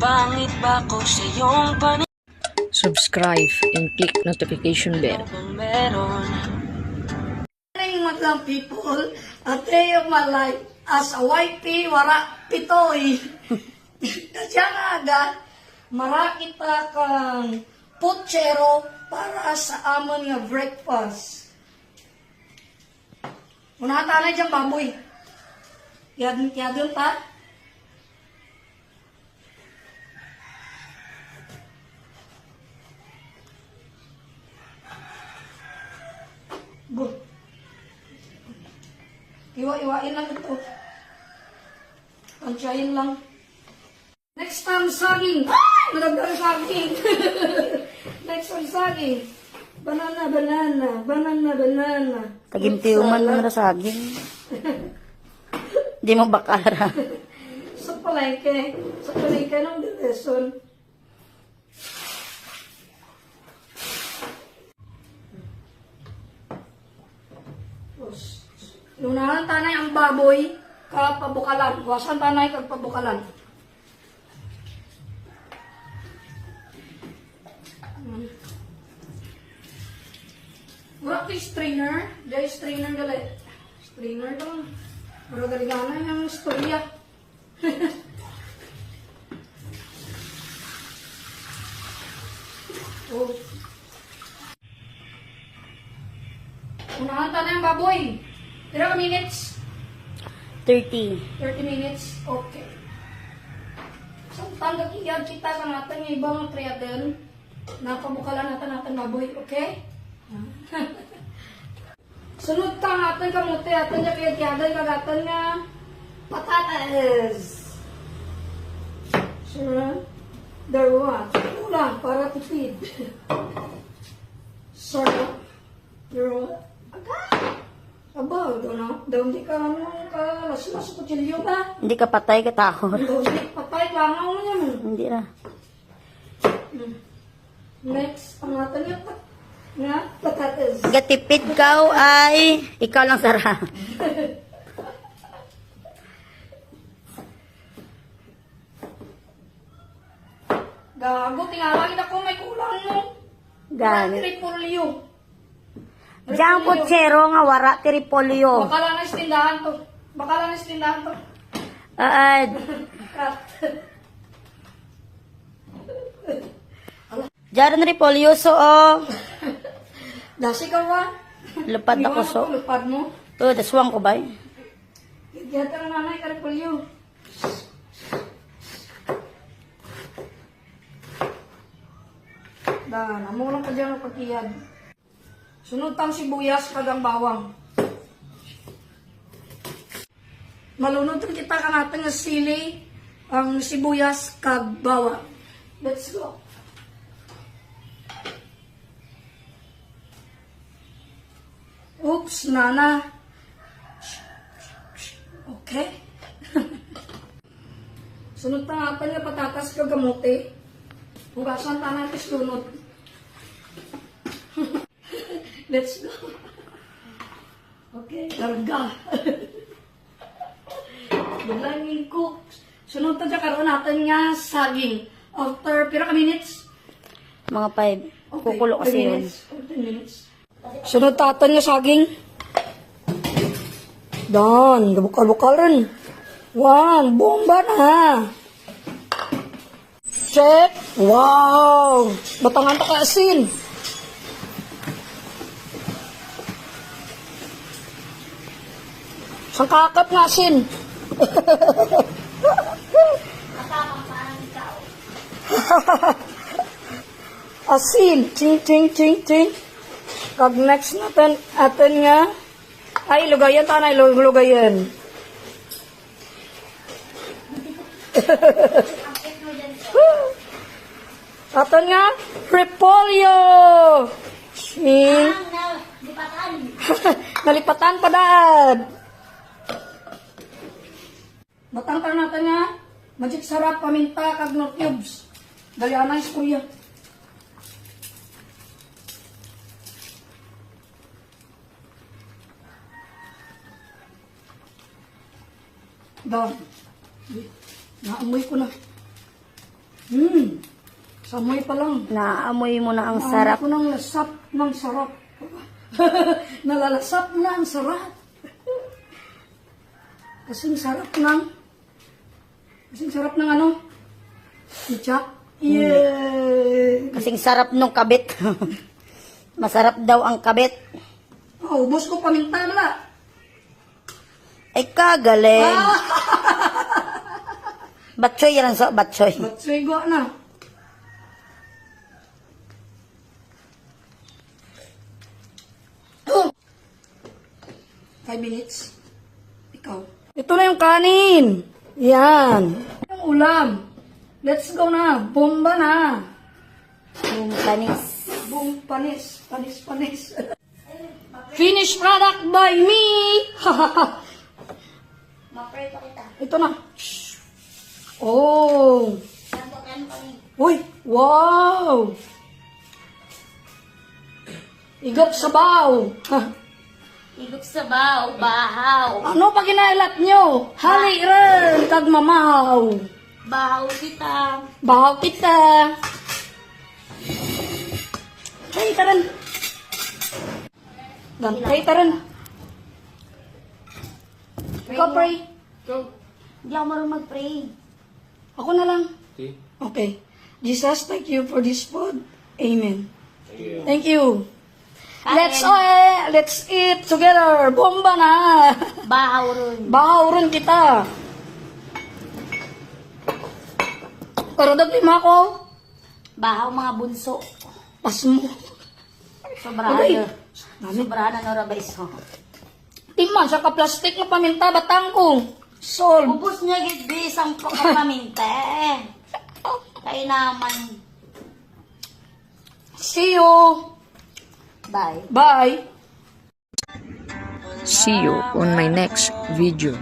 Pangit ba ko sa iyong paningin? Subscribe and click notification bell. Meron. Morning, madlang people. A day of my life as a wifey, wara pitoy. Kadya nga agad, marakita kang putsero para sa amon nga breakfast. Unahan tanay dyan, baboy. Yadun ta? Good. Iwa-iwain lang ito. Tansyahin lang. Next time, saging. Ay! Nagagdang saging. Next time, saging. Banana, banana. Banana, banana. Tagintiuman mo na saging. Di mo bakara. Sa palengke. Sa palengke ng dileson. Lunahan tanay ang baboy kapabukalan. Wasan tanay kag pabukalan. Wala kay strainer. Dahil strainer gali. Strainer lang. Pero galigana yung istorya. Oh. Unahan tanay ang baboy. Ilang minutes? 30. 30 minutes? Okay. So, tanggap iyad kita ka natin yung ibang triadel na pabukalan natin baboy, okay? Sunod ka natin kamuti, atin yung kiyad-kiyadal ka natin nga patatas. Sure? Darawa. Ulang para tipid. Sorry. Darawa. Agad. Aba, daw hindi ka las-las kutsilyo ba? Hindi ka patay ka tao. Daw hindi patay, langaw mo niya mo. Hindi na. Next, ang natin yung nga, patatas. Gatipid ka ay ikaw lang sara. Gago, tingalagin ako, may kulang mo. Gani. Tripolyo. Diyan putsero nga wara tiripolyo. Baka lang na tindahan to. Baka lang na tindahan to. Aad. Diyan ripolyo so oh. Dasi ka ba? Lupad ako so. Lupad mo. To daswang ko ba? Diyan ka ng nanay ka tripolyo. Dan, amo lang ka dyan ang pagkiyad. Sunod tang sibuyas kag ang bawang. Malunod kita ka natin nga sili, ang sibuyas kag bawang. Let's go. Oops, nana. Okay. Sunod pa natin nga patatas kag gamote. Hugasan ta natin sunod. Let's go. Okay, larga. Bilangin ko. Sunod ta dyan karoon natin nga saging. After, pira ka minutes? Mga 5. Kukulo kasi yun. 10 minutes. Sunod natin nga saging. Dan, bukal-bukal rin. One, bomba na. Check. Wow! Batangan ta ka asin. Sangkakap nga asin. Asin. Ting, ting, ting, ting. Kag next natin, atin nga. Ay, lugayan tanay, lugayan. Atin nga, repolyo. Nalipatan pa dad. Batang ka natin nga, magic sarap, paminta, kag no cubes. Dali anay, kuya. Down. Naamoy ko na. Samoy pa lang. Naamoy mo na ang Sarap. sarap. Ako ng lasap ng sarap. Nalalasap na ang sarap. Kasing sarap ng ano? Icha? Yeah. Kasing sarap nung kabit. Masarap daw ang kabit. Oh, ubos ko paminta na. Ay kagaling. Batchoy yan sa batchoy. Matsuigo na. Oh! 5 minutes. Ikaw. Ito na yung kanin. Yan. Yung ulam. Let's go na. Bomba na. Yung tanis. Boom, panis. Panis. Finished product by me. Mapreto kita. Ito na. Oh. Uy, wow. Igop sabaw. Ha. Igok sabaw, bahaw. Ano pa ginailat nyo? Hali rin, kag mamahaw. Bahaw kita. Bahaw kita. Hey, taran. Gantay, taran. Ikaw, pray. Hindi ako marunong mag-pray. Ako na lang. Okay. Jesus, thank you for this food. Amen. Thank you. Let's eat together. Bomba na. Bahaw ron. Bahaw rin kita. Pero lima ko. Bahaw mga bunso. Pas mo. Sobrahan Okay. na. Sobrahan na norabaiso. Tima, siya ka plastic na paminta, batang ko. Solve. Ubus niya gid isang pakaminte. Kaya naman. See you. Bye. Bye. See you on my next video.